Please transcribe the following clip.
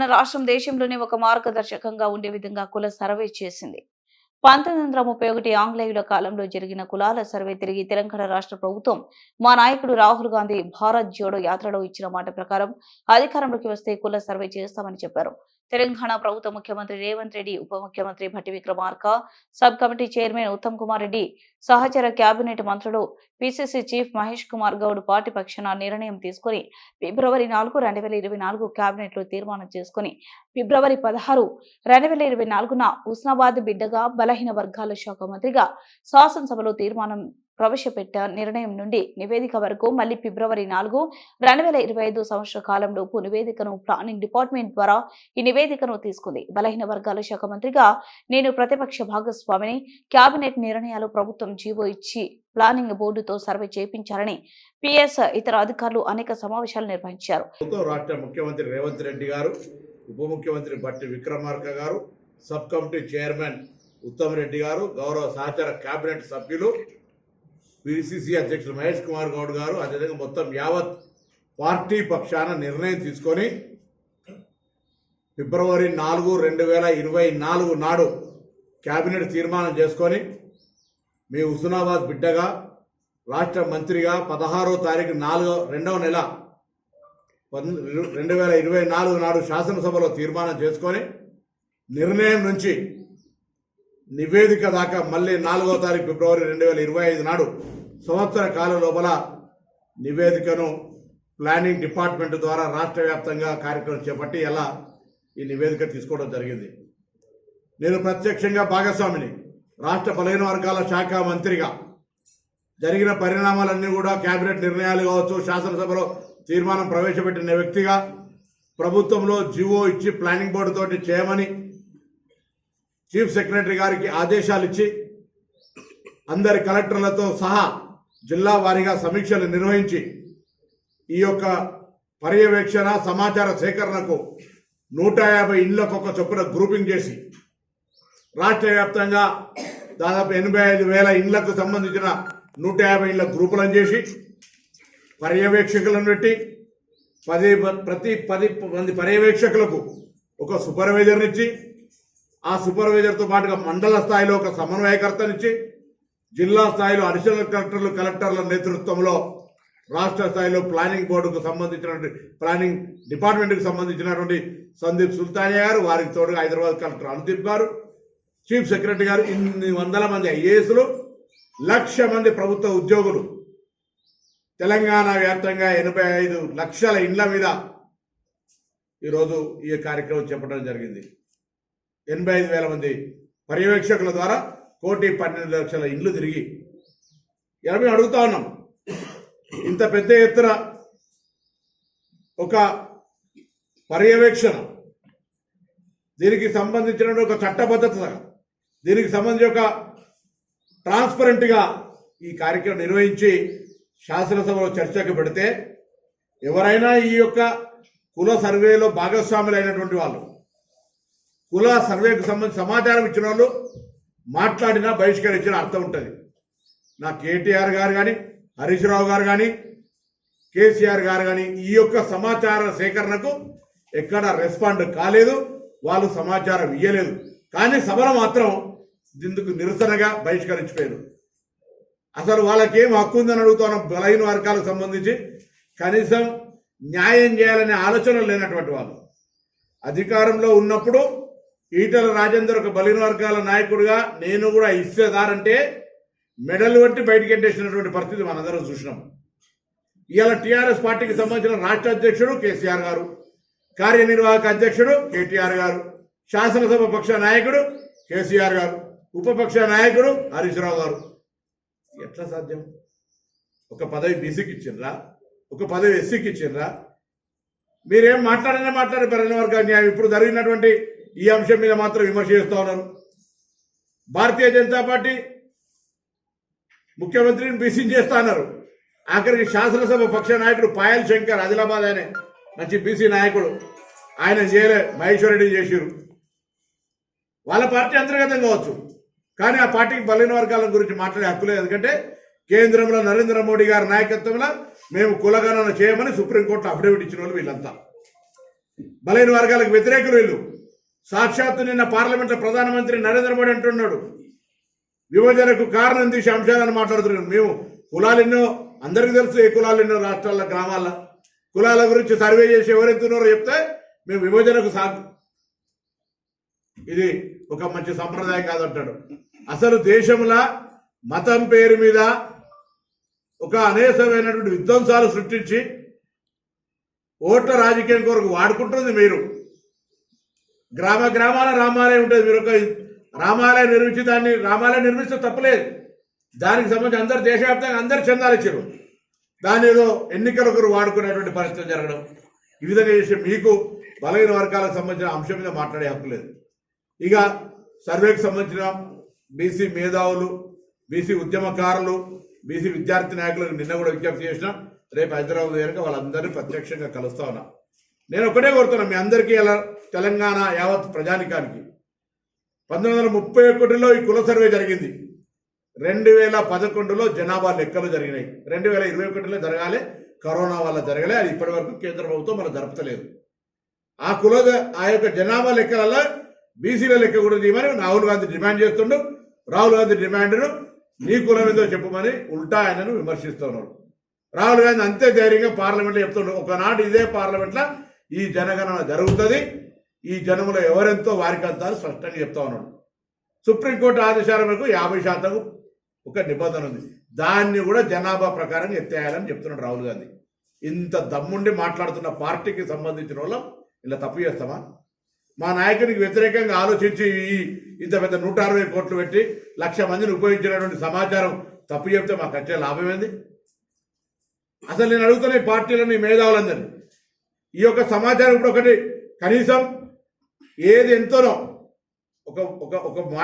తెలంగాణ రాష్ట్రం దేశంలోనే ఒక మార్గదర్శకంగా ఉండే విధంగా కుల సర్వే చేసింది. 1931 ఆంగ్లేయుల కాలంలో జరిగిన కులాల సర్వే తిరిగి తెలంగాణ రాష్ట్ర ప్రభుత్వం మా నాయకుడు రాహుల్ గాంధీ భారత్ జోడో యాత్రలో ఇచ్చిన మాట ప్రకారం అధికారంలోకి వస్తే కుల సర్వే చేస్తామని చెప్పారు. తెలంగాణ ప్రభుత్వ ముఖ్యమంత్రి రేవంత్ రెడ్డి, ఉప ముఖ్యమంత్రి Bhatti Vikramarka, sub committee chairman Uttam Kumar Reddy, సహచర కేబినెట్ మంత్రులు PCC chief Mahesh Kumar Goud party పక్షాన నిర్ణయం తీసుకుని ఫిబ్రవరి 4, 2024 కేబినెట్ లో తీర్మానం చేసుకుని ఫిబ్రవరి 16, 2024న హుస్నాబాద్ బిడ్డగా బలహీన వర్గాల శాఖ మంత్రిగా శాసనసభలో తీర్మానం ప్రవేశపెట్ట నిర్ణయం నుండి నివేదిక వరకు మళ్లీ ఫిబ్రవరి 4, 2025 సంవత్సర కాలంలోపు నివేదికను ప్లానింగ్ డిపార్ట్మెంట్ ద్వారా ఈ నివేదికను తీసుకుంది. బలహీన వర్గాల శాఖ మంత్రిగా నేను ప్రతిపక్ష భాగస్వామిని. కేబినెట్ నిర్ణయాలు ప్రభుత్వం జీవో ఇచ్చి ప్లానింగ్ బోర్డుతో సర్వే చేయించాలని పిఎస్ ఇతర అధికారులు అనేక సమావేశాలు నిర్వహించారు. రాష్ట్ర ముఖ్యమంత్రి రేవంత్ రెడ్డి గారు, ఉప ముఖ్యమంత్రి భట్టి విక్రమార్క గారు, sub committee chairman Uttam Reddy గారు, గౌరవ సహచర కేబినెట్ సభ్యులు పిసిసి అధ్యక్షులు మహేష్ కుమార్ గౌడ్ గారు, అదేవిధంగా మొత్తం యావత్ పార్టీ పక్షాన నిర్ణయం తీసుకొని ఫిబ్రవరి 4, 2024 నాడు కేబినెట్ తీర్మానం చేసుకొని మీ హుస్నాబాద్ బిడ్డగా రాష్ట్ర మంత్రిగా 16వ తారీఖు 2వ నెల 2024 నాడు శాసనసభలో తీర్మానం చేసుకొని నిర్ణయం నుంచి నివేదిక దాకా మళ్ళీ 4వ తారీఖు ఫిబ్రవరి 2025 నాడు సంవత్సర కాలం లోపల నివేదికను ప్లానింగ్ డిపార్ట్మెంట్ ద్వారా రాష్ట్ర వ్యాప్తంగా కార్యక్రమం చేపట్టి ఎలా ఈ నివేదిక తీసుకోవడం జరిగింది. నేను ప్రత్యక్షంగా భాగస్వామిని. రాష్ట్ర బలహీన వర్గాల శాఖ మంత్రిగా జరిగిన పరిణామాలన్నీ కూడా కేబినెట్ నిర్ణయాలు కావచ్చు, శాసనసభలో తీర్మానం ప్రవేశపెట్టిన వ్యక్తిగా ప్రభుత్వంలో జీవో ఇచ్చి ప్లానింగ్ బోర్డు తోటి చేయమని చీఫ్ సెక్రటరీ గారికి ఆదేశాలు ఇచ్చి అందరి కలెక్టర్లతో సహా జిల్లా వారీగా సమీక్షలు నిర్వహించి ఈ యొక్క పర్యవేక్షణ సమాచార సేకరణకు 150 ఇళ్లకు ఒక చొప్పున గ్రూపింగ్ చేసి రాష్ట్ర వ్యాప్తంగా దాదాపు 85,000 ఇళ్లకు సంబంధించిన 150 ఇళ్ల గ్రూపులను చేసి పర్యవేక్షకులను పెట్టి ప్రతి 10 మంది పర్యవేక్షకులకు ఒక సూపర్వైజర్ని ఇచ్చి ఆ సూపర్వైజర్తో పాటుగా మండల స్థాయిలో ఒక సమన్వయకర్తనిచ్చి జిల్లా స్థాయిలో అడిషనల్ కలెక్టర్లు, కలెక్టర్ల నేతృత్వంలో రాష్ట్ర స్థాయిలో ప్లానింగ్ బోర్డుకు సంబంధించినటువంటి ప్లానింగ్ డిపార్ట్మెంట్కి సంబంధించినటువంటి సందీప్ సుల్తానియా గారు, వారికి తోడుగా హైదరాబాద్ కలెక్టర్ అనుదీప్ గారు, చీఫ్ సెక్రటరీ గారు, ఇన్ని వందల మంది ఐఏఎస్లు, 1,00,000 మంది ప్రభుత్వ ఉద్యోగులు, తెలంగాణ వ్యాప్తంగా 85 లక్షల ఇండ్ల మీద ఈరోజు ఈ కార్యక్రమం చేపట్టడం జరిగింది. 85,000 మంది పర్యవేక్షకుల ద్వారా 1,12,00,000 ఇండ్లు తిరిగి మేము అడుగుతా ఉన్నాం. ఇంత పెద్ద ఎత్తున ఒక పర్యవేక్షణ, దీనికి సంబంధించిన ఒక చట్టబద్ధత, దీనికి సంబంధించి ఒక ట్రాన్స్పరెంట్గా ఈ కార్యక్రమం నిర్వహించి శాసనసభలో చర్చకు పెడితే ఎవరైనా ఈ యొక్క కుల సర్వేలో భాగస్వాములైనటువంటి వాళ్ళు, కుల సర్వేకు సంబంధించి సమాచారం ఇచ్చిన వాళ్ళు మాట్లాడినా బహిష్కరించిన అర్థం ఉంటుంది. నా కేటీఆర్ గారు కానీ, హరీష్ రావు గారు కానీ, కేసీఆర్ గారు కానీ ఈ యొక్క సమాచార సేకరణకు ఎక్కడ రెస్పాండ్ కాలేదు, వాళ్ళు సమాచారం ఇయ్యలేదు. కానీ సభలో మాత్రం ఇందుకు నిరసనగా బహిష్కరించిపోయారు. అసలు వాళ్ళకేం హక్కు ఉందని అడుగుతున్న బలహీన వర్గాలకు సంబంధించి కనీసం న్యాయం చేయాలనే ఆలోచన లేనటువంటి వాళ్ళు. అధికారంలో ఉన్నప్పుడు ఈటల రాజేందర్ ఒక బలహీన వర్గాల నాయకుడిగా నేను కూడా ఇచ్చేదారంటే మెడల్ వంటి బయటికి ఎంటేసినటువంటి పరిస్థితి మనందరం చూసినాం. ఇవాళ టీఆర్ఎస్ పార్టీకి సంబంధించిన రాష్ట్ర అధ్యక్షుడు కేసీఆర్ గారు, కార్యనిర్వాహక అధ్యక్షుడు కేటీఆర్ గారు, శాసనసభ పక్ష నాయకుడు కేసీఆర్ గారు, ఉపపక్ష నాయకుడు హరీష్ రావు గారు. ఎట్లా సాధ్యం? ఒక పదవి బీసీకి ఇచ్చిండ్రా, ఒక పదవి ఎస్సీకి ఇచ్చిండ్రా? మీరేం మాట్లాడినా బలహీన వర్గాల న్యాయం. ఇప్పుడు జరిగినటువంటి ఈ అంశం మీద మాత్రం విమర్శ చేస్తూ ఉన్నారు. భారతీయ జనతా పార్టీ ముఖ్యమంత్రిని బీసీని చేస్తా అన్నారు. ఆఖరికి శాసనసభ పక్ష నాయకుడు పాయల్ శంకర్, ఆదిలాబాద్ ఆయన మంచి బీసీ నాయకుడు, ఆయన చేయలే, మహేశ్వర్ రెడ్డి చేసిరు. వాళ్ళ పార్టీ అంతర్గతం కావచ్చు, కానీ ఆ పార్టీకి బలహీన వర్గాల గురించి మాట్లాడే హక్కు లేదు. ఎందుకంటే కేంద్రంలో నరేంద్ర మోడీ గారి నాయకత్వంలో మేము కులగణన చేయమని సుప్రీంకోర్టులో అఫిడవిట్ ఇచ్చిన వాళ్ళు వీళ్ళంతా. బలైన వర్గాలకు వ్యతిరేకులు వీళ్ళు. సాక్షాత్తు నిన్న పార్లమెంట్లో ప్రధానమంత్రి నరేంద్ర మోడీ అంటున్నాడు, విభజనకు కారణం తీసే అంశాలను మాట్లాడుతున్నాడు. మేము కులాలు ఎన్నో, అందరికీ తెలుసు ఏ కులాలు ఎన్నో రాష్ట్రాల్లో, గ్రామాల్లో కులాల గురించి సర్వే చేసి ఎవరెత్తున్నారో చెప్తే మేము విభజనకు ఇది ఒక మంచి సంప్రదాయం కాదంటాడు. అసలు దేశంలో మతం పేరు మీద ఒక అనేకమైనటువంటి విధ్వంసాలు సృష్టించి ఓట్ల రాజకీయం కొరకు వాడుకుంటుంది మీరు. గ్రామాల రామాలయం ఉంటుంది, మీరు ఒక రామాలయం నిర్మించి దాన్ని రామాలయం నిర్మిస్తే తప్పలేదు. దానికి సంబంధించి అందరు దేశవ్యాప్తంగా అందరు చందాలు ఇచ్చారు. దాని ఏదో ఎన్నికల కొరకు వాడుకునేటువంటి పరిస్థితి జరగడం, ఈ విధంగా చేసి మీకు బలహీన వర్గాలకు సంబంధించిన అంశం మీద మాట్లాడే హక్కు లేదు. ఇక సర్వేకి సంబంధించిన బీసీ మేధావులు, బీసీ ఉద్యమకారులు, బీసీ విద్యార్థి నాయకులకు నిన్న కూడా విజ్ఞప్తి చేసినా, రేపు హైదరాబాద్ కనుక వాళ్ళందరినీ ప్రత్యక్షంగా కలుస్తా ఉన్నా. నేను ఒకటే కోరుతున్నా మీ అందరికీ, అలా తెలంగాణ యావత్ ప్రజానికానికి 1931లో ఈ కుల సర్వే జరిగింది. 2011లో జనాభా లెక్కలు జరిగినాయి. 2021లో జరగాలి, కరోనా వల్ల జరగలే. అది ఇప్పటి వరకు కేంద్ర ప్రభుత్వం మనం జరపలేదు. ఆ యొక్క జనాభా లెక్కలలో బీసీల లెక్క కూడా తీయమని రాహుల్ గాంధీ డిమాండ్ చేస్తుండు. రాహుల్ గాంధీ డిమాండ్ను నీ కులం ఏదో చెప్పమని ఉల్టా ఆయనను విమర్శిస్తున్నాడు. రాహుల్ గాంధీ అంతే ధైర్యంగా పార్లమెంట్లో చెప్తుండ్రు, ఒకనాడు ఇదే పార్లమెంట్లో ఈ జనగణన జరుగుతుంది, ఈ జనములో ఎవరెంతో వారికంతా స్పష్టంగా చెప్తా ఉన్నాడు. సుప్రీంకోర్టు ఆదేశాల మేరకు 50% ఒక నిబంధన ఉంది, దాన్ని కూడా జనాభా ప్రకారం ఎత్తేయాలని చెప్తున్నాడు రాహుల్ గాంధీ. ఇంత దమ్ముండి మాట్లాడుతున్న పార్టీకి సంబంధించిన వాళ్ళం ఇలా తప్పు చేస్తామా? మా నాయకునికి వ్యతిరేకంగా ఆలోచించి ఇంత పెద్ద 160 కోట్లు పెట్టి 1,00,000 మందిని ఉపయోగించినటువంటి సమాచారం తప్పు చెప్తే మాకు వచ్చే లాభం ఏంది? అసలు నేను అడుగుతున్న ఈ పార్టీలని మేధావులందరినీ, ఈ యొక్క సమాచారం ఇప్పుడు ఒకటి కనీసం ఏది ఎంతనో ఒక